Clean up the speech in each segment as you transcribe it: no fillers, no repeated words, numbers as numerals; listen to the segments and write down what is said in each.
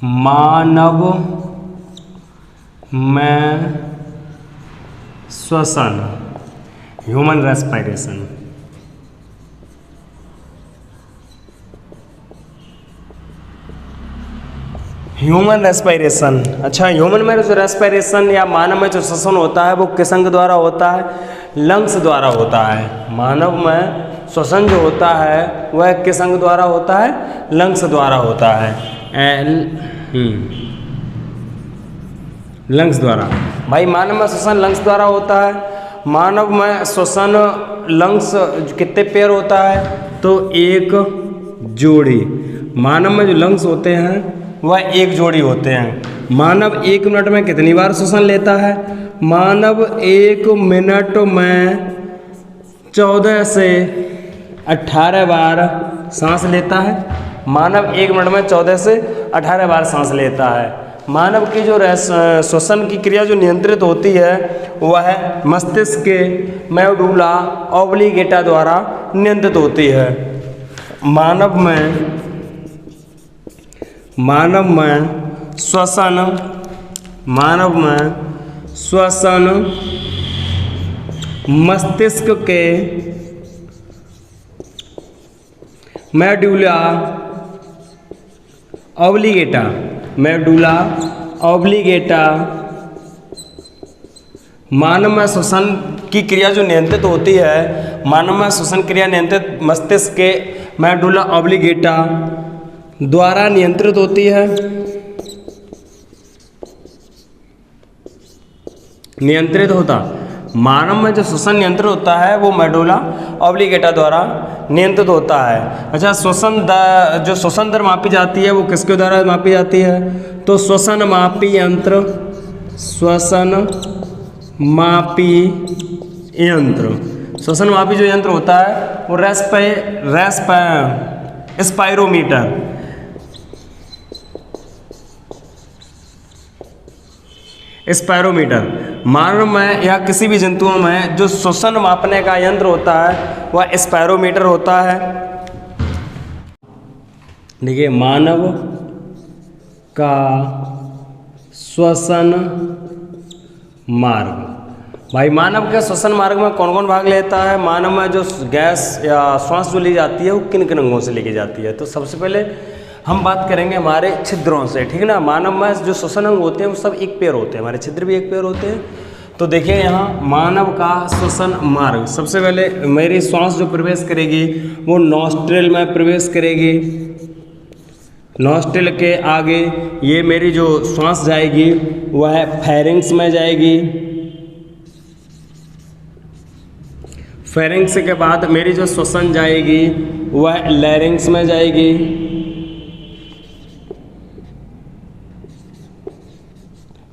मानव में श्वसन, human respiration. Human respiration, अच्छा ह्यूमन में जो रेस्पिरेशन या मानव में जो श्वसन होता है वो किस अंग द्वारा होता है? लंग्स द्वारा होता है। मानव में श्वसन जो होता है वह किस अंग द्वारा होता है? लंग्स द्वारा होता है। लंग्स द्वारा। भाई मानव में श्वसन लंग्स द्वारा होता है। मानव में श्वसन लंग्स कितने पेयर होता है? तो एक जोड़ी। मानव में जो लंग्स होते हैं वह एक जोड़ी होते हैं। मानव 1 मिनट में कितनी बार श्वसन लेता है? मानव 1 मिनट में 14 से 18 बार सांस लेता है। मानव 1 मिनट में 14 से 18 बार सांस लेता है। मानव की जो श्वसन की क्रिया जो नियंत्रित होती है वह मस्तिष्क के मेडुला ऑब्लिगेटा द्वारा नियंत्रित होती है। मानव में श्वसन मस्तिष्क के मेडुला ऑब्लिगेटा मानव में श्वसन की क्रिया जो नियंत्रित होती है, मानव में श्वसन क्रिया नियंत्रित मस्तिष्क के मेडुला ऑब्लिगेटा द्वारा नियंत्रित होती है। मानव में जो श्वसन नियंत्रित होता है वो मेडुला ऑब्लिगेटा द्वारा नियंत्रित होता है। अच्छा, जो श्वसन दर मापी जाती है वो किसके द्वारा मापी जाती है? तो श्वसन मापी यंत्र जो यंत्र होता है वो स्पायरोमीटर। मानव में या किसी भी जंतुओं में जो श्वसन मापने का यंत्र होता है वह स्पायरोमीटर होता है। देखिए, मानव का श्वसन मार्ग। भाई मानव के श्वसन मार्ग में कौन कौन भाग लेता है? मानव में जो गैस या श्वास जो ली जाती है वो किन किन अंगों से लेके जाती है? तो सबसे पहले हम बात करेंगे हमारे छिद्रों से, ठीक है ना। मानव में जो श्वसन अंग होते हैं वो सब एक पेयर होते हैं, हमारे छिद्र भी एक पेयर होते हैं। तो देखिए यहाँ मानव का श्वसन मार्ग, सबसे पहले मेरी श्वास जो प्रवेश करेगी वो नॉस्ट्रिल में प्रवेश करेगी। नॉस्ट्रिल के आगे ये मेरी जो श्वास जाएगी वह फेरिंग्स में जाएगी। फेरिंग्स के बाद मेरी जो श्वसन जाएगी वह लैरिंग्स में जाएगी।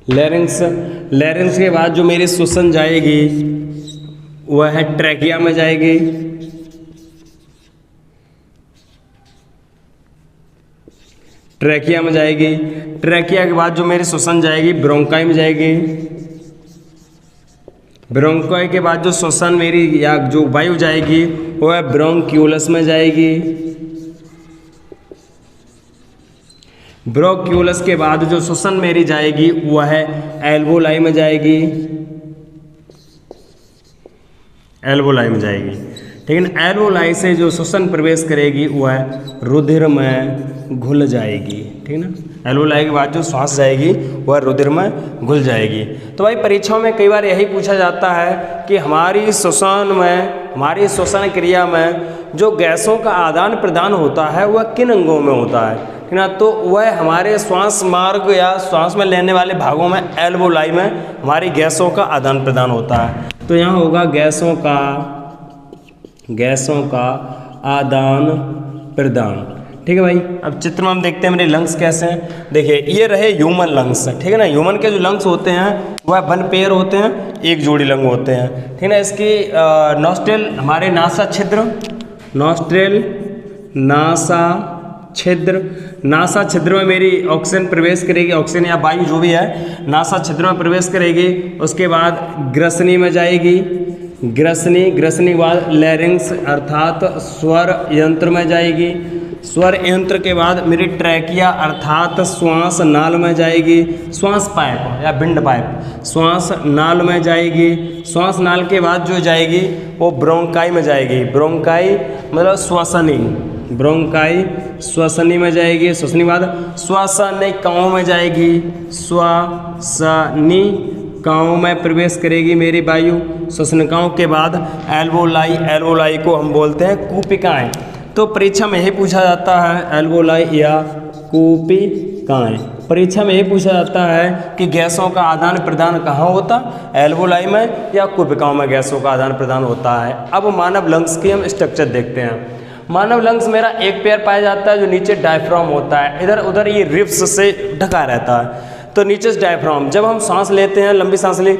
लैरिंग्स के बाद जो मेरी श्वसन जाएगी वह है ट्रैकिया में जाएगी। ट्रैकिया के बाद जो मेरी श्वसन जाएगी ब्रोंकाई में जाएगी। ब्रोंकाई के बाद जो श्वसन मेरी या जो वायु जाएगी वह ब्रोंक्यूलस में जाएगी। ब्रोंक्यूलस के बाद जो श्वसन मेरी जाएगी वह है एल्वोलाई में जाएगी। ठीक है ना। एल्वोलाई से जो श्वसन प्रवेश करेगी वह रुधिर में घुल जाएगी, ठीक है ना। एल्वोलाई के बाद जो श्वास जाएगी वह रुधिर में घुल जाएगी। तो भाई परीक्षाओं में कई बार यही पूछा जाता है कि हमारी श्वसन क्रिया में जो गैसों का आदान प्रदान होता है वह किन अंगों में होता है ना। तो वह हमारे श्वास मार्ग या श्वास में लेने वाले भागों में एल्वोलाई में हमारी गैसों का आदान प्रदान होता है। तो यहाँ होगा गैसों का आदान प्रदान, ठीक है भाई। अब चित्र में हम देखते हैं मेरे लंग्स कैसे हैं। देखिए ये रहे ह्यूमन लंग्स, ठीक है ना। ह्यूमन के जो लंग्स होते हैं वह 1 पेयर होते हैं, एक जोड़ी लंग होते हैं, ठीक है ना। इसकी नॉस्ट्रिल हमारे नासा छिद्र में मेरी ऑक्सीजन प्रवेश करेगी, ऑक्सीजन या वायु जो भी है नासा छिद्र में प्रवेश करेगी। उसके बाद ग्रसनी में जाएगी। ग्रसनी के बाद लैरिंग्स अर्थात स्वर यंत्र में जाएगी। स्वर यंत्र के बाद मेरी ट्रैकिया अर्थात श्वास नाल में जाएगी, श्वास पाइप या बिंड पाइप श्वास नाल में जाएगी। श्वास नाल के बाद जो जाएगी वो ब्रोंकाई में जाएगी। ब्रोंकाई मतलब श्वसनी, ब्रोंकाई श्वसनी में जाएगी। श्वसनी बाद श्वसनिकाओं में जाएगी, श्वसनिकाओं में प्रवेश करेगी मेरी वायु। श्वसनिकाओं के बाद एल्वोलाई, एल्वोलाई को हम बोलते हैं कूपिकाएँ। तो परीक्षा में यही पूछा जाता है, एल्वोलाई या कूपिकाएँ। परीक्षा में यही पूछा जाता है कि गैसों का आदान प्रदान कहाँ होता, एल्वोलाई में या कूपिकाओं में गैसों का आदान प्रदान होता है। अब मानव लंग्स की हम स्ट्रक्चर देखते हैं। मानव लंग्स मेरा एक पैर पाया जाता है जो नीचे डायफ्राम होता है, इधर उधर ये रिब्स से ढका रहता है। तो नीचे से डायफ्राम, जब हम सांस लेते हैं, लंबी सांस ली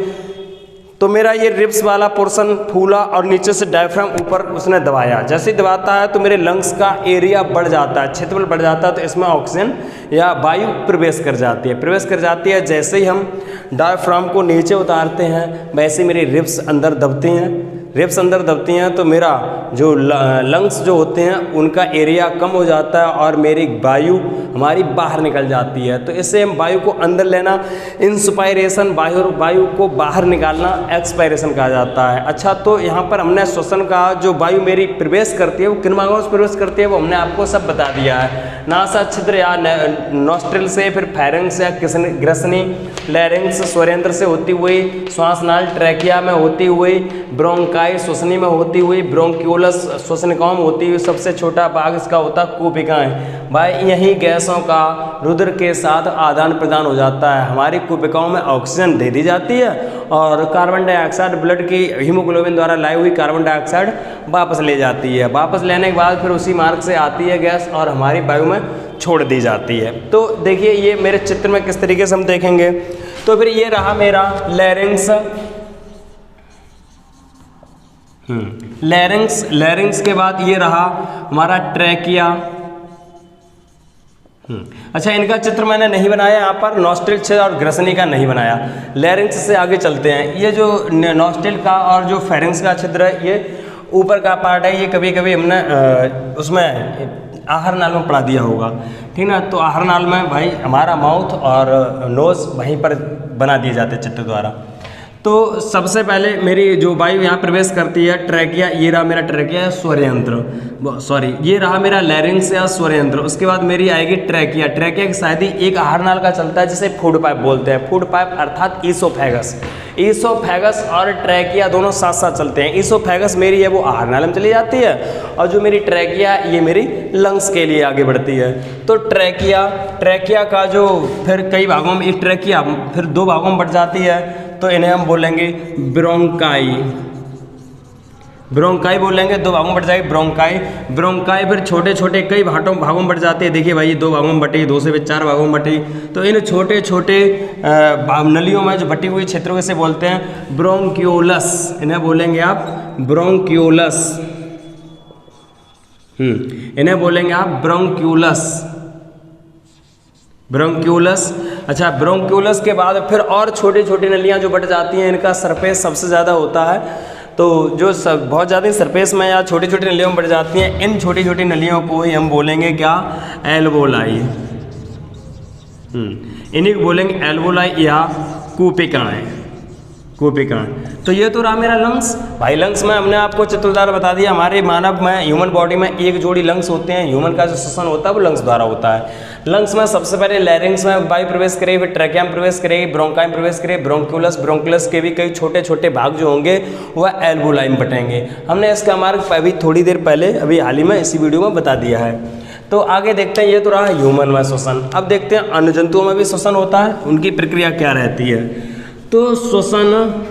तो मेरा ये रिब्स वाला पोर्शन फूला और नीचे से डायफ्राम ऊपर उसने दबाया। जैसे ही दबाता है तो मेरे लंग्स का एरिया बढ़ जाता है, क्षेत्रफल बढ़ जाता है, तो इसमें ऑक्सीजन या वायु प्रवेश कर जाती है, प्रवेश कर जाती है। जैसे ही हम डायफ्राम को नीचे उतारते हैं वैसे ही मेरी रिब्स अंदर दबती हैं। रिब्स अंदर दबती हैं तो मेरा जो लंग्स जो होते हैं उनका एरिया कम हो जाता है और मेरी वायु हमारी बाहर निकल जाती है। तो इससे हम वायु को अंदर लेना इंस्पायरेशन, वायु को बाहर निकालना एक्सपायरेशन कहा जाता है। अच्छा, तो यहाँ पर हमने श्वसन का जो वायु मेरी प्रवेश करती है वो किन भागों से प्रवेश करती है वो हमने आपको सब बता दिया है। नासा छिद्र या नॉस्ट्रिल से, फिर फेरेंक्स या ग्रसनी, लैरिंक्स स्वरेंद्र से होती हुई, श्वासनाल ट्रैकिया में होती हुई, ब्रोंकाई श्वसनी में होती हुई, ब्रोंक्यूलस श्वसनिकाओं में होती हुई, सबसे छोटा भाग इसका होता है कूपिकाएँ। भाई यही गैसों का रुद्र के साथ आदान प्रदान हो जाता है। हमारी कूपिकाओं में ऑक्सीजन दे दी जाती है और कार्बन डाइऑक्साइड ब्लड की हीमोग्लोबिन द्वारा लाई हुई कार्बन डाइऑक्साइड वापस ले जाती है। वापस लेने के बाद फिर उसी मार्ग से आती है गैस और हमारी वायु में छोड़ दी जाती है। तो देखिए ये मेरे चित्र में किस तरीके से हम देखेंगे। तो फिर ये रहा मेरा लैरिंक्स, लैरिंक्स के बाद ये रहा हमारा ट्रैकिया। अच्छा, इनका चित्र मैंने नहीं बनाया यहाँ पर, नॉस्ट्रिल छिद्र और ग्रसनी का नहीं बनाया। लैरिंक्स से आगे चलते हैं। ये जो नॉस्ट्रिल का और जो फेरिंक्स का छिद्र है ये ऊपर का पार्ट है। ये कभी कभी हमने उसमें आहार नाल में पढ़ा दिया होगा, ठीक ना। तो आहार नाल में भाई हमारा माउथ और नोज वहीं पर बना दिए जाते चित्र द्वारा। तो सबसे पहले मेरी जो वायु यहाँ प्रवेश करती है ट्रैकिया, ये रहा मेरा ट्रैकिया स्वरयंत्र, सॉरी ये रहा मेरा लैरिंक्स या स्वरयंत्र। उसके बाद मेरी आएगी ट्रैकिया। ट्रैकिया की शायद ही एक आहार नाल का चलता है जिसे फूड पाइप बोलते हैं। फूड पाइप अर्थात ईसोफेगस। ईसोफेगस और ट्रैकिया दोनों साथ साथ चलते हैं। ईसोफेगस मेरी है वो आहार नाल में चली जाती है और जो मेरी ट्रैकिया ये मेरी लंग्स के लिए आगे बढ़ती है। तो ट्रैकिया का जो फिर कई भागों में, एक ट्रैकिया फिर दो भागों में बढ़ जाती है, तो इन्हें हम बोलेंगे ब्रोंकाई। ब्रोंकाई बोलेंगे, दो भागों में बढ़ जाएगी ब्रोंकाई। ब्रोंकाई फिर छोटे छोटे कई भागों में बढ़ जाते हैं। देखिए भाई, दो भागों में बटी, दो से 4 भागों में बटी। तो इन छोटे छोटे नलियों में जो बटी हुई क्षेत्रों से बोलते हैं ब्रोंक्यूलस। इन्हें बोलेंगे आप ब्रोंक्यूलस। इन्हें बोलेंगे आप ब्रोंक्यूलस, ब्रोंक्यूलस। अच्छा, ब्रोंक्यूलस के बाद फिर और छोटी छोटी नलियाँ जो बट जाती हैं, इनका सरफेस सबसे ज़्यादा होता है। तो जो बहुत ज़्यादा सरफेस में या छोटी छोटी नलियों में बढ़ जाती हैं, इन छोटी छोटी नलियों को ही हम बोलेंगे क्या, एल्वोलाई। इन्हीं को बोलेंगे एल्वोलाई या कूपिकाएँ। तो ये तो रहा मेरा लंग्स। भाई लंग्स में हमने आपको चित्र द्वारा बता दिया, हमारे मानव में, ह्यूमन बॉडी में एक जोड़ी लंग्स होते हैं। ह्यूमन का जो श्वसन होता है वो लंग्स द्वारा होता है। लंग्स में सबसे पहले लैरिंग्स में वायु प्रवेश करेगी, फिर ट्रैकिया में प्रवेश करेगी, ब्रोंकाई में प्रवेश करेगी, ब्रोंक्यूलस के भी कई छोटे छोटे भाग जो होंगे वह एल्वोलाई में बटेंगे। हमने इसका मार्ग अभी थोड़ी देर पहले अभी हाल ही में इसी वीडियो में बता दिया है। तो आगे देखते हैं, ये तो रहा ह्यूमन में श्वसन। अब देखते हैं अन्य जंतुओं में भी श्वसन होता है, उनकी प्रक्रिया क्या रहती है। तो श्वसन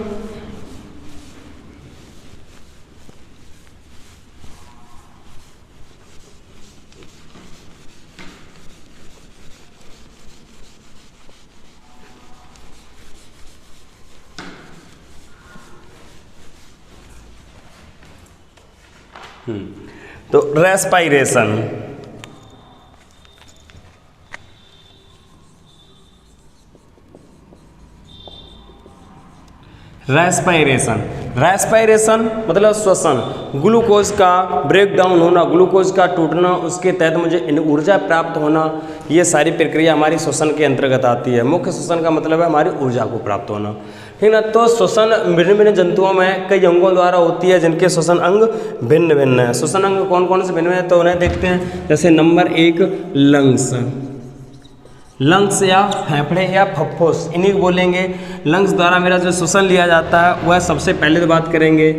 तो रेस्पायरेशन, रेस्पिरेशन मतलब श्वसन, ग्लूकोज का ब्रेक डाउन होना, ग्लूकोज का टूटना, उसके तहत मुझे ऊर्जा प्राप्त होना, ये सारी प्रक्रिया हमारी श्वसन के अंतर्गत आती है। मुख्य श्वसन का मतलब है हमारी ऊर्जा को प्राप्त होना, ठीक ना। तो श्वसन भिन्न भिन्न जंतुओं में कई अंगों द्वारा होती है जिनके श्वसन अंग भिन्न भिन्न है। श्वसन अंग कौन कौन से भिन्न भिन्न है तो उन्हें देखते हैं। जैसे नंबर 1 लंग्स, लंग्स या फेफड़े या फुफ्फुस, इन्हीं को बोलेंगे। लंग्स द्वारा मेरा जो श्वसन लिया जाता है वह सबसे पहले तो बात करेंगे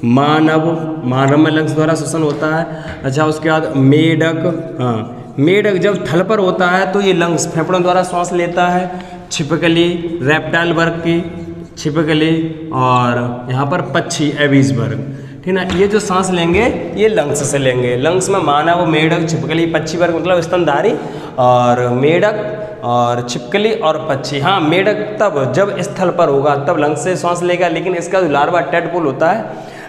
मानव, मानव में लंग्स द्वारा श्वसन होता है। अच्छा, उसके बाद मेढक, हाँ मेढक जब थल पर होता है तो ये लंग्स फेफड़ों द्वारा श्वास लेता है। छिपकली रेप्टाइल वर्ग की छिपकली, और यहाँ पर पक्षी एबीज वर्ग, ठीक ना। ये जो सांस लेंगे ये लंग्स से लेंगे। लंग्स में मानव, मेढक, छिपकली, पक्षी वर्ग मतलब स्तनधारी, और मेढक और छिपकली और पक्षी। हाँ, मेढक तब जब स्थल पर होगा तब लंग्स से सांस लेगा, लेकिन इसका जो लार्वा टेडपोल होता है,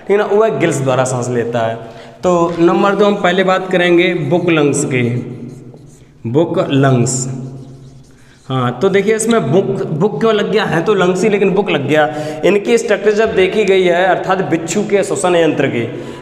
ठीक ना, वह गिल्स द्वारा सांस लेता है। तो नंबर 2 हम पहले बात करेंगे बुक लंग्स के, बुक लंग्स। हाँ, तो देखिए इसमें बुक क्यों लग गया है, तो लंग्स ही लेकिन बुक लग गया। इनकी स्ट्रक्चर जब देखी गई है, अर्थात बिच्छू के श्वसन यंत्र की,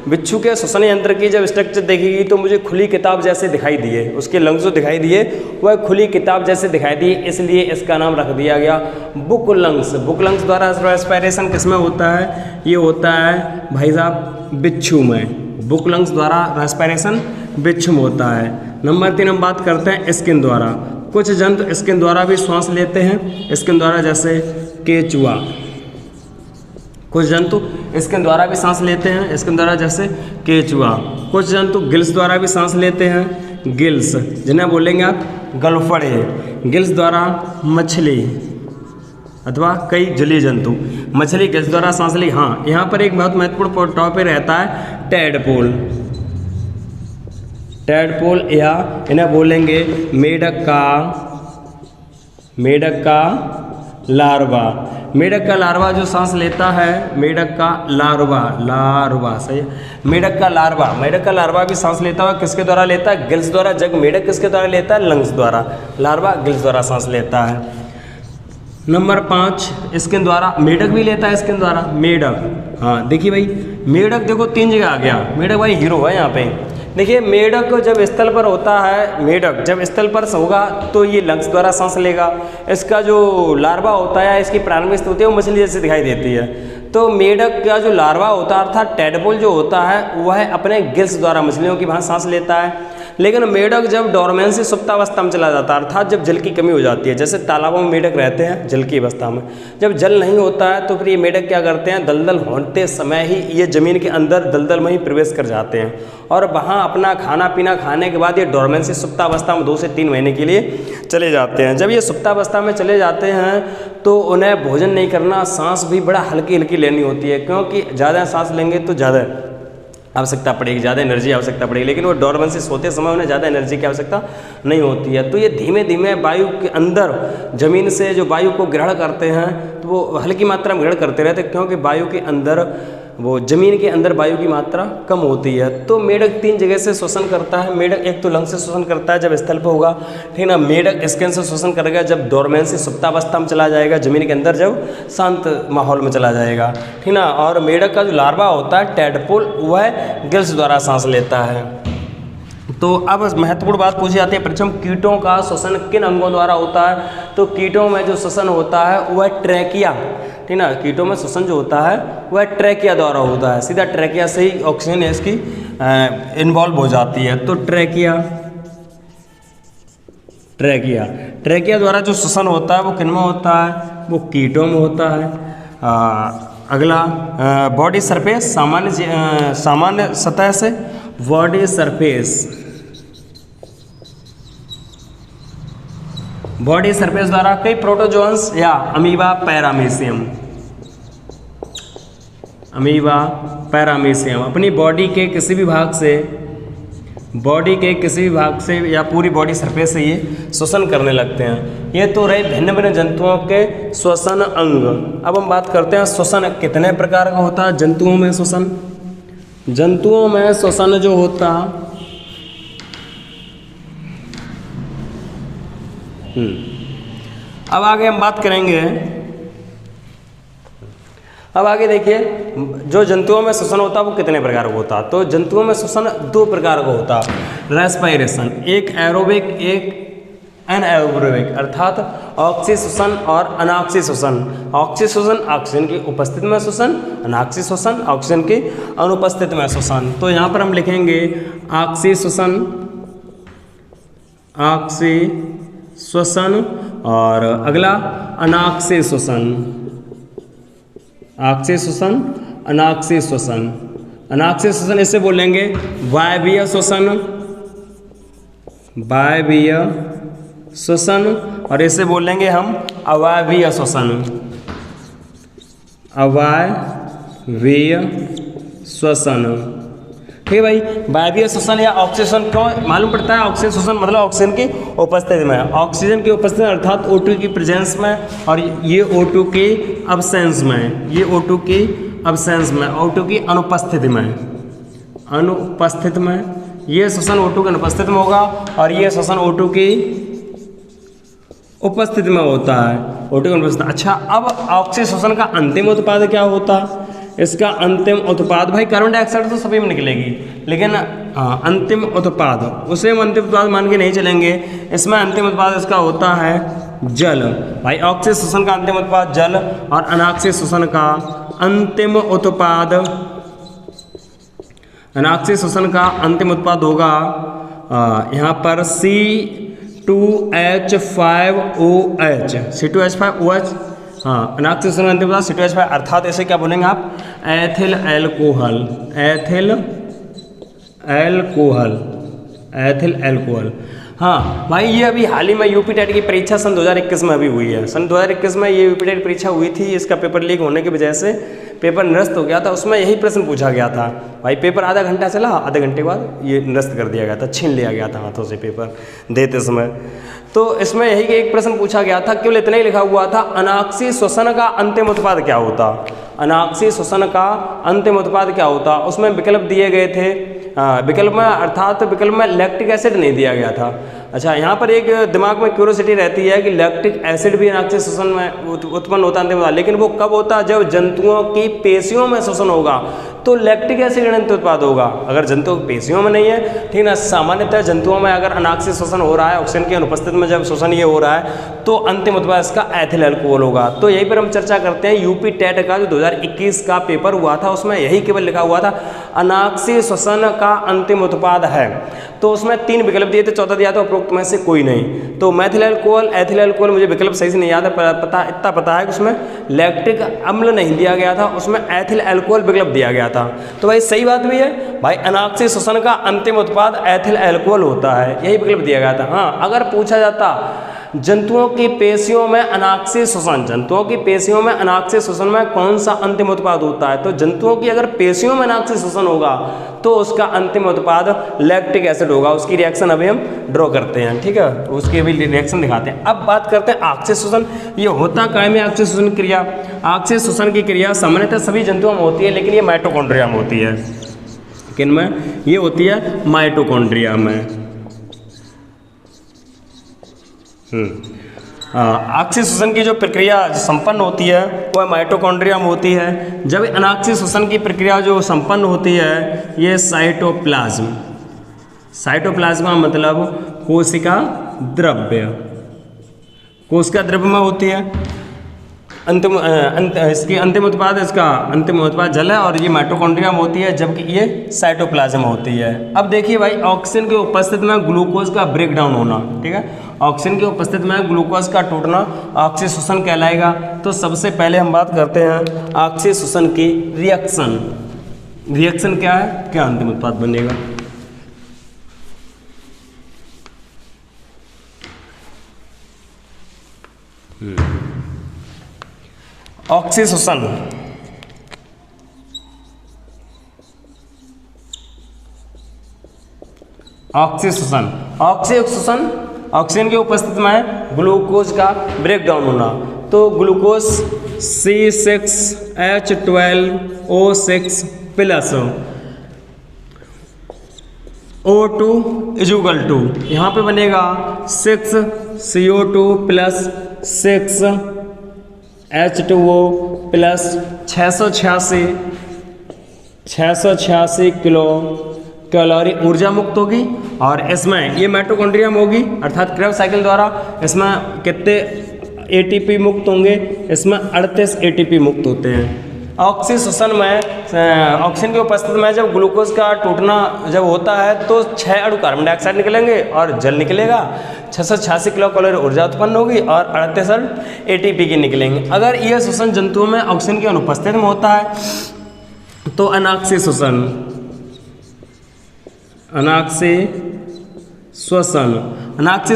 बिच्छू के श्वसन यंत्र की जब स्ट्रक्चर देखी गई तो मुझे खुली किताब जैसे दिखाई दिए। उसके लंग्स जो दिखाई दिए वह खुली किताब जैसे दिखाई दिए, इसलिए इसका नाम रख दिया गया बुक लंग्स। बुक लंग्स द्वारा रेस्पिरेशन किसमें होता है, ये होता है भाई साहब बिच्छू में। बुक लंग्स द्वारा रेस्पिरेशन बिच्छू में होता है। नंबर 3 हम बात करते हैं स्किन द्वारा। कुछ जंतु स्किन द्वारा भी श्वास लेते हैं, स्किन द्वारा, जैसे केचुआ। कुछ जंतु स्किन द्वारा भी सांस लेते हैं, स्किन द्वारा, जैसे केचुआ। कुछ जंतु गिल्स द्वारा भी सांस लेते हैं, गिल्स, जिन्हें बोलेंगे आप गलफड़े। गिल्स द्वारा मछली अथवा कई जलीय जंतु, मछली गिल्स द्वारा सांस ली। हाँ, यहाँ पर एक बहुत महत्वपूर्ण टॉपिक रहता है टेडपोल। टेडपोल या इन्हें बोलेंगे मेढक का लार्वा। मेढक का लार्वा जो सांस लेता है, मेढक का लार्वा सही है। मेढक का लार्वा भी सांस लेता है, किसके द्वारा लेता है, गिल्स द्वारा। जब मेढक किसके द्वारा लेता है, लंग्स द्वारा। लार्वा गिल्स द्वारा सांस लेता है। नंबर 5 स्किन द्वारा, मेढक भी लेता है स्किन द्वारा। मेढक, हाँ देखिए भाई, मेढक देखो 3 जगह आ गया। मेढक भाई हीरो है यहाँ पे। देखिए मेढक जब स्थल पर होता है, मेढक जब स्थल पर होगा तो ये लंग्स द्वारा सांस लेगा। इसका जो लार्वा होता है, इसकी प्रारंभिक स्थिति होती है वो मछली जैसे दिखाई देती है। तो मेढक का जो लार्वा होता है अर्थात टेडपोल जो होता है वह अपने गिल्स द्वारा मछलियों की भांति सांस लेता है। लेकिन मेढक जब डोरमेंसी सुप्तावस्था में चला जाता है, अर्थात जब जल की कमी हो जाती है, जैसे तालाबों में मेढक रहते हैं जल की अवस्था में, जब जल नहीं होता है तो फिर ये मेढक क्या करते हैं, दलदल होते समय ही ये जमीन के अंदर दलदल में ही प्रवेश कर जाते हैं और वहाँ अपना खाना पीना खाने के बाद ये डोरमेंसी सुप्तावस्था में 2 से 3 महीने के लिए चले जाते हैं। जब ये सुप्तावस्था में चले जाते हैं तो उन्हें भोजन नहीं करना, सांस भी बड़ा हल्की हल्की लेनी होती है, क्योंकि ज़्यादा सांस लेंगे तो ज़्यादा आवश्यकता पड़ेगी, ज़्यादा एनर्जी आवश्यकता पड़ेगी। लेकिन वो डोरमेंसी सोते समय उन्हें ज़्यादा एनर्जी की आवश्यकता नहीं होती है। तो ये धीमे धीमे वायु के अंदर ज़मीन से जो वायु को ग्रहण करते हैं तो वो हल्की मात्रा में ग्रहण करते रहते हैं, क्योंकि वायु के अंदर वो ज़मीन के अंदर वायु की मात्रा कम होती है। तो मेढक 3 जगह से श्वसन करता है। मेढक एक तो लंग से श्वसन करता है जब स्थल पर होगा, ठीक ना। मेढक स्किन से श्वसन करेगा जब डोरमेंसी सुप्तावस्था में चला जाएगा, ज़मीन के अंदर जब शांत माहौल में चला जाएगा, ठीक ना। और मेढक का जो लार्वा होता है टेडपोल, वह गिल्स द्वारा सांस लेता है। तो अब महत्वपूर्ण बात पूछी जाती है, प्रथम कीटों का श्वसन किन अंगों द्वारा होता है। तो कीटों में जो श्वसन होता है वह ट्रैकिया, ठीक ना। कीटों में श्वसन जो होता है वह ट्रैकिया द्वारा होता है। सीधा ट्रैकिया से ही ऑक्सीजन इसकी इन्वॉल्व हो जाती है। तो ट्रैकिया द्वारा जो श्वसन होता है वो किन में होता है, वो कीटों में होता है। अगला बॉडी सरफेस, सामान्य सतह से बॉडी सरफेस द्वारा कई प्रोटोजोअन्स या अमीबा पैरामीशियम अपनी बॉडी के किसी भी भाग से या पूरी बॉडी सरफेस से ये श्वसन करने लगते हैं। ये तो रहे भिन्न भिन्न जंतुओं के श्वसन अंग। अब हम बात करते हैं श्वसन कितने प्रकार का होता है। जंतुओं में श्वसन जो होता अब आगे हम बात करेंगे अब आगे देखिए, जो जंतुओं में श्वसन होता है वो कितने प्रकार का होता है। तो जंतुओं में श्वसन 2 प्रकार का होता है, रेस्पायरेशन, एक एरोबिक एक एनएरोबिक, अर्थात ऑक्सी श्वसन और अनाक्सी श्वसन। ऑक्सी श्वसन ऑक्सीजन की उपस्थिति में श्वसन, अनाक्सी श्वसन ऑक्सीजन की अनुपस्थिति में श्वसन। तो यहाँ पर हम लिखेंगे ऑक्सी श्वसन, ऑक्सी श्वसन, और अगला अनाक्सी श्वसन, ऑक्सी श्वसन, अनाक्सी श्वसन। अनाक्सी श्वसन इसे बोलेंगे वायवीय श्वसन, वायवीय श्वसन, और इसे बोलेंगे हम अवायवीय श्वसन, अवायवीय श्वसन। ठीक है भाई, वायवीय श्वसन या ऑक्सीजन क्यों मालूम पड़ता है? ऑक्सीजन श्वसन मतलब ऑक्सीजन की उपस्थिति में, ऑक्सीजन की उपस्थिति अर्थात O2 की प्रेजेंस में, और ये O2 की अब्सेंस में, ये O2 की अब्सेंस में, O2 की अनुपस्थिति में, अनुपस्थिति में ये श्वसन O2 की अनुपस्थिति में होगा, और ये श्वसन O2 की उपस्थिति में होता है, O2 की अनुपस्थिति। अच्छा, अब ऑक्सी श्वसन का अंतिम उत्पाद क्या होता है? इसका अंतिम उत्पाद भाई कार्बन डाइऑक्साइड तो सभी में निकलेगी, लेकिन अंतिम उत्पाद उसे हम अंतिम उत्पाद मान के नहीं चलेंगे। इसमें अंतिम उत्पाद इसका होता है जल। भाई ऑक्सी श्वसन का अंतिम उत्पाद जल, और अनाक्सी श्वसन का अंतिम उत्पाद, अनाक्सी श्वसन का अंतिम उत्पाद होगा यहाँ पर C2H5OH, C2H5OH। हाँ, अनाक्सी श्वसन का अंतिम उत्पाद C2H5, अर्थात इसे क्या बोलेंगे आप? Ethyl alcohol, ethyl alcohol, ethyl alcohol. हाँ भाई, ये अभी हाल ही में यूपी टेट की परीक्षा सन 2021 में अभी हुई है। सन 2021 में ये यूपी टेट परीक्षा हुई थी, इसका पेपर लीक होने की वजह से पेपर निरस्त हो गया था। उसमें यही प्रश्न पूछा गया था भाई, पेपर आधा घंटा चला, आधे घंटे के बाद ये निरस्त कर दिया गया था, छीन लिया गया था हाथों से पेपर देते समय। तो इसमें यही एक प्रश्न पूछा गया था, केवल इतना ही लिखा हुआ था, अनाक्सी श्वसन का अंतिम उत्पाद क्या होता? अनाक्सी श्वसन का अंतिम उत्पाद क्या होता? उसमें विकल्प दिए गए थे, विकल्प में अर्थात विकल्प में लैक्टिक एसिड नहीं दिया गया था। अच्छा, यहाँ पर एक दिमाग में क्यूरियोसिटी रहती है कि लैक्टिक एसिड भी अनाक्सी श्वसन में उत्पन्न होता है अंतिम उत्पाद, लेकिन वो कब होता है? जब जंतुओं की पेशियों में श्वसन होगा तो लैक्टिक एसिड अंतिम उत्पाद होगा। अगर जंतुओं की पेशियों में नहीं है, ठीक ना, सामान्यतः जंतुओं में अगर अनाक्सी श्वसन हो रहा है, ऑक्सीजन की अनुपस्थिति में जब श्वसन ये हो रहा है, तो अंतिम उत्पाद इसका एथिल अल्कोहल होगा। तो यहीं पर हम चर्चा करते हैं, यूपी टेट का जो 2021 का पेपर हुआ था उसमें यही केवल लिखा हुआ था अनाक्सी श्वसन का अंतिम उत्पाद है। तो उसमें 3 विकल्प दिए थे, चौथा दिया था उपरोक्त में से कोई नहीं। तो मैथिल अल्कोहल, एथिल अल्कोहल, मुझे विकल्प सही से नहीं याद है, इतना पता है कि उसमें लैक्टिक अम्ल नहीं दिया गया था, उसमें एथिल अल्कोहल विकल्प दिया गया था। तो भाई सही बात भी है भाई, अनाक्सी श्वसन का अंतिम उत्पाद एथिल अल्कोहल होता है, यही विकल्प दिया गया था। हाँ, अगर पूछा जाता जंतुओं की पेशियों में अनाक्सी श्वसन, जंतुओं की पेशियों में अनाक्सी श्वसन में कौन सा अंतिम उत्पाद होता है? तो जंतुओं की अगर पेशियों में अनाक्सी श्वसन होगा तो उसका अंतिम उत्पाद लैक्टिक एसिड होगा। उसकी रिएक्शन अभी हम ड्रॉ करते हैं, ठीक है, उसकी अभी रिएक्शन दिखाते हैं। अब बात करते हैं ऑक्सी श्वसन। ये होता क्या है ऑक्सी श्वसन क्रिया? ऑक्सी श्वसन की क्रिया सामान्यतः सभी जंतुओं में होती है, लेकिन ये माइटोकॉन्ड्रिया में होती है। किन में? ये होती है माइटोकॉन्ड्रिया में। ऑक्सी श्वसन की जो प्रक्रिया संपन्न होती है वह माइटोकॉन्ड्रिया में होती है। जब अनाक्सी श्वसन की प्रक्रिया जो संपन्न होती है ये साइटोप्लाज्म, साइटोप्लाज्म मतलब कोशिका द्रव्य, कोशिका द्रव्य में होती है। इसकी अंतिम उत्पाद, इसका अंतिम उत्पाद जल है, और ये माइटोकॉन्ड्रिया में होती है, जबकि ये साइटोप्लाज्म में होती है। अब देखिए भाई, ऑक्सीजन की उपस्थिति में ग्लूकोज का ब्रेक डाउन होना, ठीक है, ऑक्सीजन की उपस्थिति में ग्लूकोज का टूटना ऑक्सी श्वसन कहलाएगा। तो सबसे पहले हम बात करते हैं ऑक्सी श्वसन की रिएक्शन। रिएक्शन क्या है, क्या अंतिम उत्पाद बनेगा? ऑक्सी श्वसन, ऑक्सी श्वसन, ऑक्सी श्वसन, ऑक्सीजन की उपस्थिति में ग्लूकोज का ब्रेक डाउन होना। तो glucose C6H12O6 plus O2 is equal to, यहाँ पे बनेगा 6CO2 plus 6 H2O plus 686 kilo calorie ऊर्जा मुक्त होगी। और इसमें ये माइटोकॉन्ड्रिया में होगी अर्थात क्रेब्स साइकिल द्वारा। इसमें कितने एटीपी मुक्त होंगे? इसमें 38 एटीपी मुक्त होते हैं। ऑक्सीशोषण में ऑक्सीजन की उपस्थिति में जब ग्लूकोज का टूटना जब होता है तो 6 अणु कार्बन डाइऑक्साइड निकलेंगे और जल निकलेगा। 686 किलो कैलोरी ऊर्जा उत्पन्न होगी और 38 एटीपी की निकलेंगे। अगर यह शोषण जंतुओं में ऑक्सीजन की अनुपस्थिति में होता है तो अनाक्सीय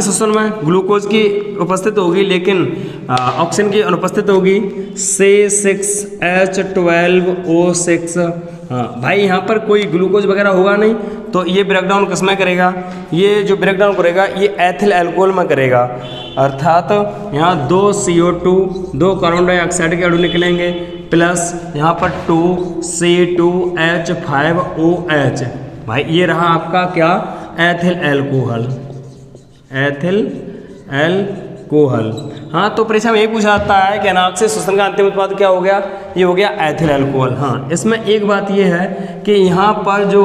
श्वसन में ग्लूकोज की उपस्थिति होगी लेकिन ऑक्सीजन की अनुपस्थिति होगी। C6H12O6। हाँ भाई, यहाँ पर कोई ग्लूकोज वगैरह होगा नहीं तो ये ब्रेकडाउन किसमें करेगा? ये जो ब्रेकडाउन करेगा ये एथिल अल्कोहल में करेगा। अर्थात यहाँ 2 CO2 2 कार्बन डाइऑक्साइड के अणु निकलेंगे प्लस यहाँ पर 2 C2H5OH। भाई ये रहा आपका क्या? Ethyl alcohol. हाँ, तो परीक्षा में यही पूछा जाता है कि अनाक्सीय श्वसन का अंतिम उत्पाद क्या हो गया? ये हो गया एथिल अल्कोहल। हाँ, इसमें एक बात ये है कि यहाँ पर जो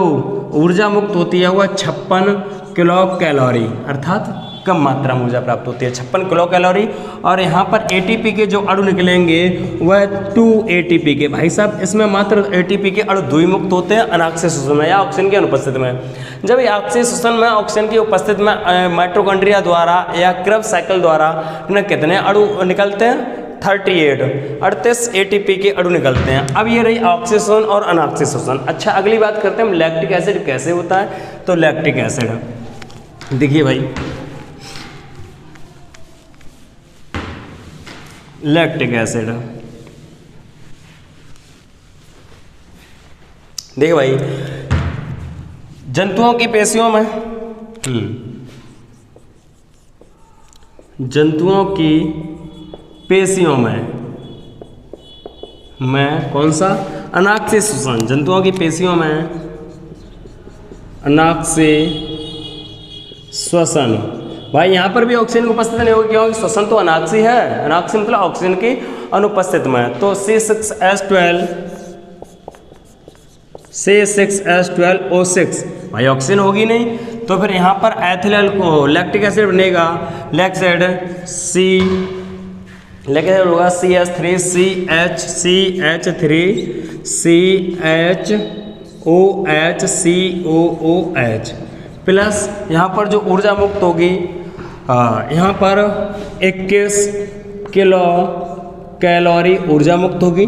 ऊर्जा मुक्त होती है वह 56 किलो कैलोरी अर्थात कम मात्रा में ऊर्जा प्राप्त होती है, 56 किलो कैलोरी। और यहाँ पर एटीपी के जो अणु निकलेंगे वह 2 एटीपी के। भाई साहब, इसमें मात्र एटीपी के अणु 2 ही मुक्त होते हैं अनाक्सीय श्वसन में या ऑक्सीजन की अनुपस्थिति में। जब ये ऑक्सीय श्वसन में ऑक्सीजन की उपस्थिति में माइटोकॉन्ड्रिया द्वारा या क्रेब्स साइकिल द्वारा कितने अणु निकलते हैं? 38 एटीपी के अणु निकलते हैं। अब ये रही ऑक्सीय श्वसन और अनाक्सीय श्वसन। अच्छा, अगली बात करते हैं हम लैक्टिक एसिड कैसे होता है। तो लैक्टिक एसिड देखिए भाई, लैक्टिक एसिड देखिए भाई, जंतुओं की पेशियों में कौन सा? अनाक्सीय श्वसन। जंतुओं की पेशियों में अनाक्सीय श्वसन। भाई यहाँ पर भी ऑक्सीजन की उपस्थिति नहीं होगी क्योंकि श्वसन तो अनाक्सीय है। अनाक्सीय मतलब ऑक्सीजन की अनुपस्थिति में। तो C6H12O6 भाई ऑक्सीजन होगी नहीं, तो फिर यहाँ पर एथिल लैक्टिक एसिड बनेगा। लैक्टिक एसिड होगा CH3CH3CHOOH प्लस यहाँ पर जो ऊर्जा मुक्त होगी यहाँ पर 21 किलो कैलोरी ऊर्जा मुक्त होगी।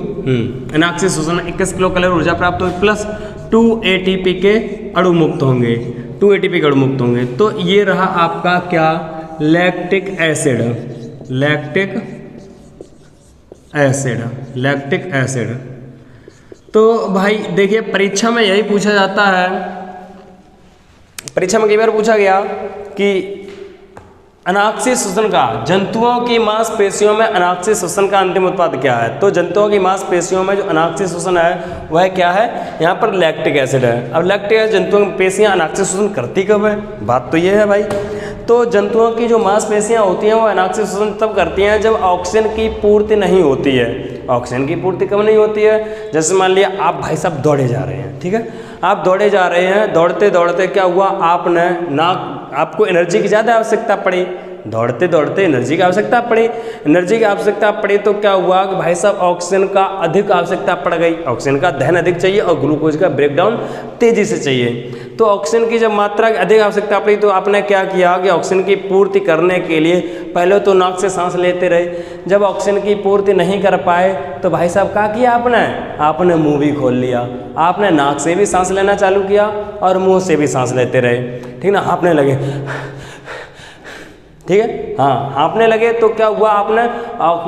अनाक्सीय श्वसन 21 किलो कैलोरी ऊर्जा प्राप्त होगी प्लस 2 एटीपी के अणु मुक्त होंगे। 2 एटीपी के अणु मुक्त होंगे। तो ये रहा आपका क्या? Lactic acid. तो भाई देखिए, परीक्षा में यही पूछा जाता है। परीक्षा में कई बार पूछा गया कि अनाक्सीय श्वसन का जंतुओं की मांसपेशियों में अनाक्सीय श्वसन का अंतिम उत्पाद क्या है? तो जंतुओं की मांसपेशियों में जो अनाक्सीय श्वसन है वह क्या है? यहाँ पर लैक्टिक एसिड है। अब लैक्टिक एसिड जंतुओं की पेशियाँ अनाक्सीय श्वसन करती कब है? बात तो ये है भाई। तो जंतुओं की जो मांसपेशियाँ होती हैं वो अनाक्सीय श्वसन तब करती हैं जब ऑक्सीजन की पूर्ति नहीं होती है। ऑक्सीजन की पूर्ति कब नहीं होती है? जैसे मान लिया आप भाई साहब दौड़े जा रहे हैं, ठीक है, आप दौड़े जा रहे हैं, दौड़ते दौड़ते क्या हुआ? आपको एनर्जी की ज़्यादा आवश्यकता पड़ी। दौड़ते दौड़ते एनर्जी की आवश्यकता पड़ी तो क्या हुआ कि भाई साहब ऑक्सीजन का अधिक आवश्यकता पड़ गई। ऑक्सीजन का दहन अधिक चाहिए और ग्लूकोज का ब्रेकडाउन तेजी से चाहिए। तो ऑक्सीजन की जब मात्रा अधिक आवश्यकता पड़ी तो आपने क्या किया कि ऑक्सीजन की पूर्ति करने के लिए पहले तो नाक से सांस लेते रहे। जब ऑक्सीजन की पूर्ति नहीं कर पाए तो भाई साहब क्या किया आपने मुंह भी खोल लिया। आपने नाक से भी सांस लेना चालू किया और मुंह से भी सांस लेते रहे, ठीक ना, हाँफने लगे, ठीक है, हाँ हाँफने लगे। तो क्या हुआ? आपने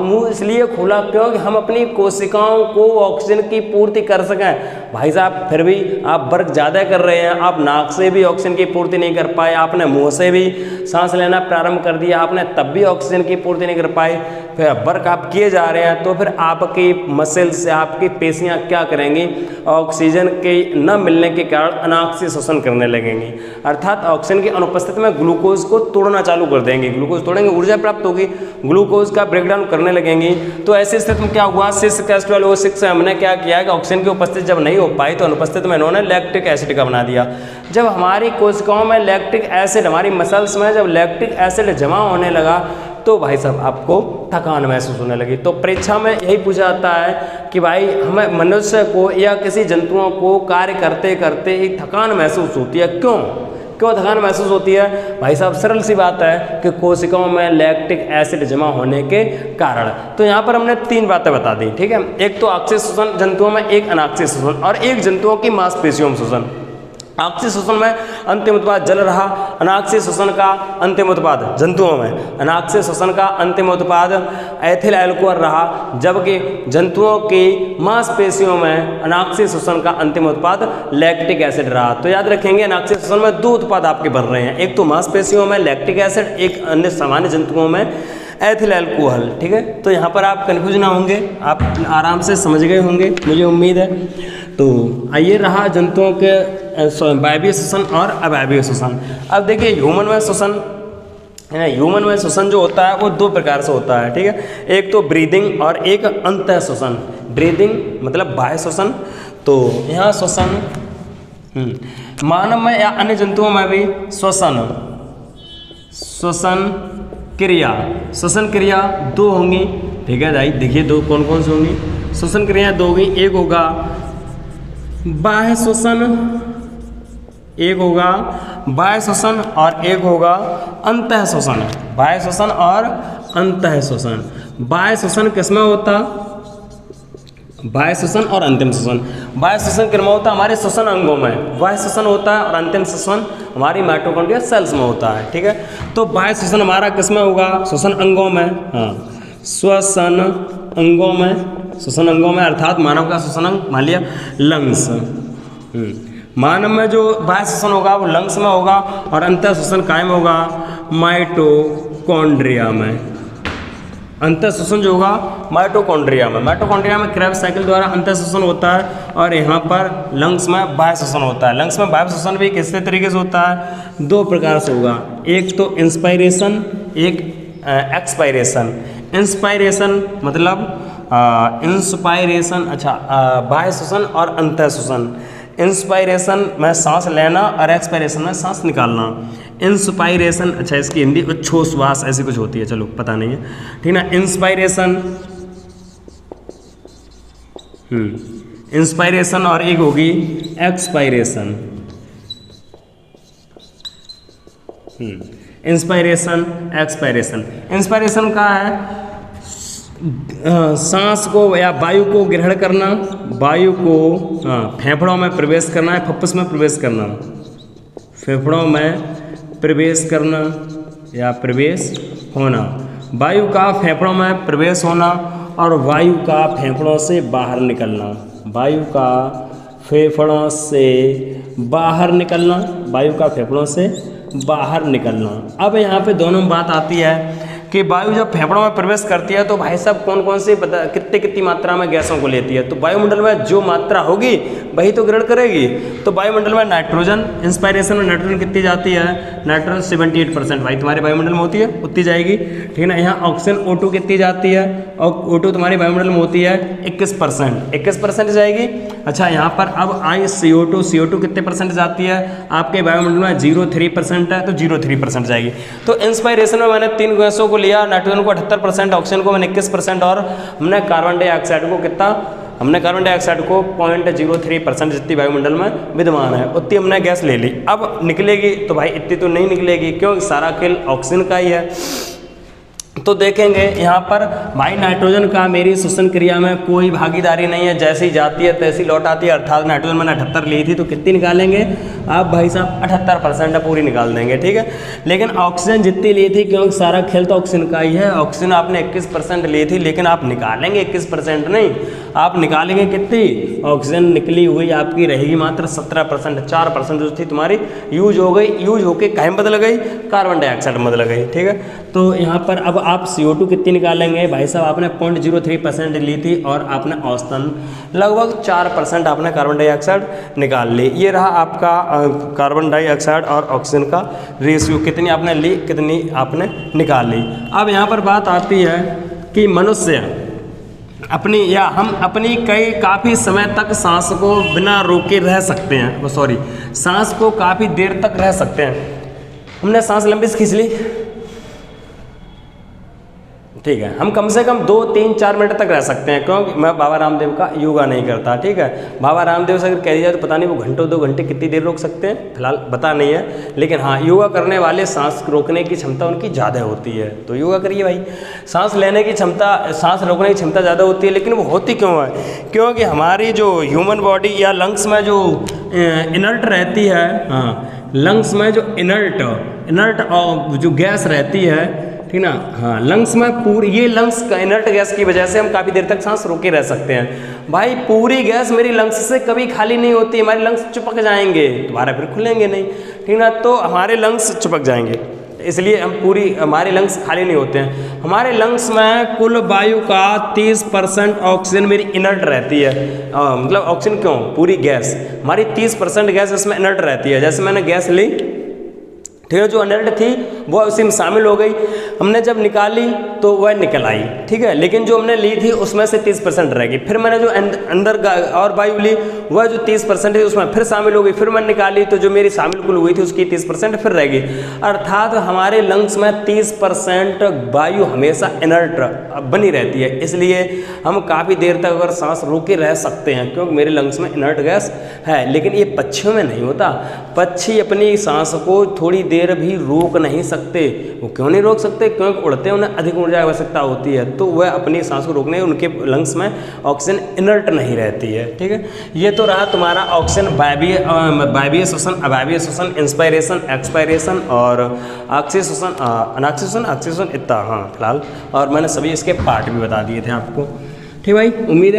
मुंह इसलिए खोला क्योंकि हम अपनी कोशिकाओं को ऑक्सीजन की पूर्ति कर सकें। भाई साहब फिर भी आप वर्क ज़्यादा कर रहे हैं, आप नाक से भी ऑक्सीजन की पूर्ति नहीं कर पाए, आपने मुंह से भी सांस लेना प्रारंभ कर दिया, आपने तब भी ऑक्सीजन की पूर्ति नहीं कर पाए, फिर वर्क आप किए जा रहे हैं, तो फिर आपकी मसल्स से आपकी पेशियां क्या करेंगी, ऑक्सीजन के न मिलने के कारण अनाक से शोषण करने लगेंगी, अर्थात ऑक्सीजन की अनुपस्थिति में ग्लूकोज को तोड़ना चालू कर देंगे, ग्लूकोज तोड़ेंगे ऊर्जा प्राप्त होगी, ग्लूकोज का ब्रेकडाउन करने लगेंगी। तो ऐसी स्थिति में क्या हुआ, 6H12O6 से हमने क्या किया कि ऑक्सीजन की उपस्थिति जब नहीं हो पाई तो अनुपस्थित में इन्होंने लैक्टिक एसिड का बना दिया। जब हमारी कोशिकाओं में लैक्टिक एसिड, हमारी मसल्स में जब लैक्टिक एसिड जमा होने लगा तो भाई साहब आपको थकान महसूस होने लगी। तो परीक्षा में यही पूछा जाता है कि भाई हमें मनुष्य को या किसी जंतुओं को कार्य करते करते एक थकान महसूस होती है, क्यों थकान महसूस होती है? भाई साहब सरल सी बात है कि कोशिकाओं में लैक्टिक एसिड जमा होने के कारण। तो यहाँ पर हमने 3 बातें बता दी, ठीक है। एक तो अक्षीय शोषण जंतुओं में, एक अनाक्षीय शोषण, और एक जंतुओं की मांसपेशियों में शोषण। अक्षीय शोषण में अंतिम उत्पाद जल रहा, अनाक्षीय शोषण का अंतिम उत्पाद जंतुओं में, अनाक्षीय शोषण का अंतिम उत्पाद एथिल अल्कोहल रहा, जबकि जंतुओं की मांसपेशियों में अनाक्षीय शोषण का अंतिम उत्पाद लैक्टिक एसिड रहा। तो याद रखेंगे अनाक्षीय शोषण में 2 उत्पाद आपके बन रहे हैं, एक तो मांसपेशियों में लैक्टिक एसिड, एक अन्य सामान्य जंतुओं में एथिल अल्कोहल, ठीक है। तो यहाँ पर आप कन्फ्यूज ना होंगे, आप आराम से समझ गए होंगे मुझे उम्मीद है। तो आइए रहा जंतुओं के वायवीय शोषण और अवायवीय शोषण। अब देखिए ह्यूमन में शोषण है ना, ह्यूमन में शोषण जो होता है वो 2 प्रकार से होता है, ठीक है। एक तो ब्रीदिंग और एक अंतः शोषण। ब्रीदिंग मतलब बाह्य शोषण, तो यहाँ शोषण मानव में या अन्य जंतुओं में भी श्वसन श्वसन क्रिया 2 होंगी, ठीक है भाई। देखिए 2 कौन कौन सी होंगी, श्वसन क्रिया 2 होगी, एक होगा बाह्य शोषण, एक होगा बाह्य शोषण और एक होगा अंतः शोषण। बाह्य शोषण और अंतः शोषण। बाह्य शोषण किसमें होता, बाह्य शोषण और अंतिम शोषण। बाह्य शोषण किसमें होता, हमारे श्वसन अंगों में बाह्य शोषण होता है, और अंतिम शोषण हमारी माइटोकॉन्ड्रियल सेल्स में होता है, ठीक है। तो बाह्य शोषण हमारा किसमें होगा, श्वसन अंगों में, हाँ श्वसन अंगों में, श्वसन अंगों में अर्थात मानव का श्वसन अंग मान लिया लंग्स। मानव में जो बाह्य शोषण होगा वो लंग्स में होगा, और अंतः शोषण कायम होगा माइटोकॉन्ड्रिया में। अंतः शोषण जो होगा माइटोकॉन्ड्रिया में, माइटोकॉन्ड्रिया में क्रेब्स साइकिल द्वारा अंतः शोषण होता है, और यहाँ पर लंग्स में बाह्य शोषण होता है। लंग्स में बाह्य शोषण भी किस तरीके से होता है, 2 प्रकार से होगा, एक तो इंस्पायरेशन, एक एक्सपायरेशन। इंस्पायरेशन मतलब इंस्पायरेशन, अच्छा बाह्य शोषण और अंतः शोषण। इंस्पायरेशन में सांस लेना और एक्सपायरेशन में सांस निकालना। इंस्पायरेशन, अच्छा इसकी हिंदी उच्छ्वास ऐसी कुछ होती है, चलो पता नहीं है, ठीक ना। इंस्पायरेशन इंस्पायरेशन और एक होगी एक्सपायरेशन। Inspiration expiration. इंस्पायरेशन का है सांस को या वायु को ग्रहण करना, वायु को फेफड़ों में प्रवेश करना है, फुफ्फुस में प्रवेश करना, फेफड़ों में प्रवेश करना या प्रवेश होना, वायु का फेफड़ों में प्रवेश होना और वायु का फेफड़ों से बाहर निकलना, वायु का फेफड़ों से बाहर निकलना, वायु का फेफड़ों से बाहर निकलना। अब यहाँ पे दोनों में बात आती है कि वायु जब फेफड़ों में प्रवेश करती है तो भाई साहब कौन कौन से कितनी मात्रा में गैसों को लेती है। तो वायुमंडल में जो मात्रा होगी वही तो ग्रहण करेगी। तो वायुमंडल में नाइट्रोजन, इंस्पायरेशन में नाइट्रोजन कितनी जाती है, नाइट्रोजन 78% भाई तुम्हारे वायुमंडल में होती है, उतनी जाएगी, ठीक है ना। यहाँ ऑक्सीजन O2 कितनी जाती है, और O2 तुम्हारे वायुमंडल में होती है 21% जाएगी। अच्छा यहाँ पर अब आई CO2 कितने परसेंट जाती है, आपके वायुमंडल में 0.3% है, तो 0.3% जाएगी। तो इंस्पायरेशन में मैंने 3 गैसों को लिया, नाइट्रोजन को 78%, ऑक्सीजन को मैंने 21% और हमने कार्बन डाइऑक्साइड को कितना, हमने कार्बन डाइऑक्साइड को 0.03% जितनी वायुमंडल में विद्यमान है उतनी हमने गैस ले ली। अब निकलेगी तो भाई इतनी तो नहीं निकलेगी, क्योंकि सारा खेल ऑक्सीजन का ही है। तो देखेंगे यहाँ पर भाई नाइट्रोजन का मेरी श्वसन क्रिया में कोई भागीदारी नहीं है, जैसे ही जाती है तैसी लौट आती है। अर्थात नाइट्रोजन मैंने 78 ली थी तो कितनी निकालेंगे आप भाई साहब, 78% पूरी निकाल देंगे, ठीक है। लेकिन ऑक्सीजन जितनी ली थी, क्योंकि सारा खेल तो ऑक्सीजन का ही है, ऑक्सीजन आपने 21% ली थी, लेकिन आप निकालेंगे 21% नहीं, आप निकालेंगे कितनी ऑक्सीजन निकली हुई आपकी रहेगी मात्र 17%, 4% जो थी तुम्हारी यूज हो गई, यूज होके काहे में बदल गई, कार्बन डाइऑक्साइड में बदल गई। ठीक है, तो यहाँ पर अब आप CO2 कितनी निकालेंगे भाई साहब, आपने 0.03% ली थी और आपने औसतन लगभग 4% आपने कार्बन डाइऑक्साइड निकाल ली। ये रहा आपका कार्बन डाइऑक्साइड और ऑक्सीजन का रेशियो, कितनी आपने ली, कितनी आपने निकाल ली। अब यहाँ पर बात आती है कि मनुष्य अपनी या हम अपनी काफ़ी समय तक सांस को बिना रोके रह सकते हैं, सांस को काफ़ी देर तक रह सकते हैं। हमने सांस लंबी से खींच ली, ठीक है, हम कम से कम 2, 3, 4 मिनट तक रह सकते हैं, क्योंकि मैं बाबा रामदेव का योगा नहीं करता। ठीक है, बाबा रामदेव से अगर कह दिया तो पता नहीं वो घंटों 2 घंटे कितनी देर रोक सकते हैं, फिलहाल पता नहीं है, लेकिन हाँ योगा करने वाले सांस रोकने की क्षमता उनकी ज़्यादा होती है, तो योगा करिए भाई। सांस लेने की क्षमता, सांस रोकने की क्षमता ज़्यादा होती है, लेकिन वो होती क्यों है, क्योंकि हमारी जो ह्यूमन बॉडी या लंग्स में जो इनर्ट रहती है, हाँ लंग्स में जो इनर्ट जो गैस रहती है, ठीक ना, हाँ लंग्स में पूरी, ये लंग्स का इनर्ट गैस की वजह से हम काफ़ी देर तक सांस रोके रह सकते हैं। भाई पूरी गैस मेरी लंग्स से कभी खाली नहीं होती, हमारे लंग्स चिपक जाएंगे, दोबारा फिर खुलेंगे नहीं, ठीक ना, तो हमारे लंग्स चिपक जाएंगे, इसलिए हमारे लंग्स खाली नहीं होते हैं। हमारे लंग्स में कुल वायु का 30% ऑक्सीजन मेरी इनर्ट रहती है, मतलब ऑक्सीजन क्यों, पूरी गैस हमारी 30% गैस इसमें इनर्ट रहती है। जैसे मैंने गैस ली, ठीक है, जो इनर्ट थी वो उसी में शामिल हो गई, हमने जब निकाली तो वह निकल आई, ठीक है, लेकिन जो हमने ली थी उसमें से 30% रहेगी। फिर मैंने जो अंदर और वायु ली वह जो 30% है उसमें फिर शामिल हो गई, फिर मैंने निकाली तो जो मेरी शामिल कुल हुई थी उसकी 30% फिर रहेगी। अर्थात हमारे लंग्स में 30% वायु हमेशा इनर्ट बनी रहती है, इसलिए हम काफ़ी देर तक अगर सांस रोके रह सकते हैं, क्योंकि मेरे लंग्स में इनर्ट गैस है। लेकिन ये पक्षियों में नहीं होता, पक्षी अपनी सांस को थोड़ी देर भी रोक नहीं सकते। वो क्यों नहीं रोक सकते, क्योंकि उड़ते हैं, उन्हें अधिक ऊर्जा की आवश्यकता होती है, तो वह अपनी सांस को रोकने, उनके लंग्स में ऑक्सीजन इनर्ट नहीं रहती है। ठीक है, ये तो रहा तुम्हारा ऑक्सीजन वायवीय श्वसन, अवायवीय श्वसन, इंस्पायरेशन, एक्सपायरेशन और ऑक्सीशन, अनॉक्सीशन, ऑक्सीजन इतना, हाँ फिलहाल, और मैंने सभी इसके पार्ट भी बता दिए थे आपको। ठीक भाई, उम्मीद है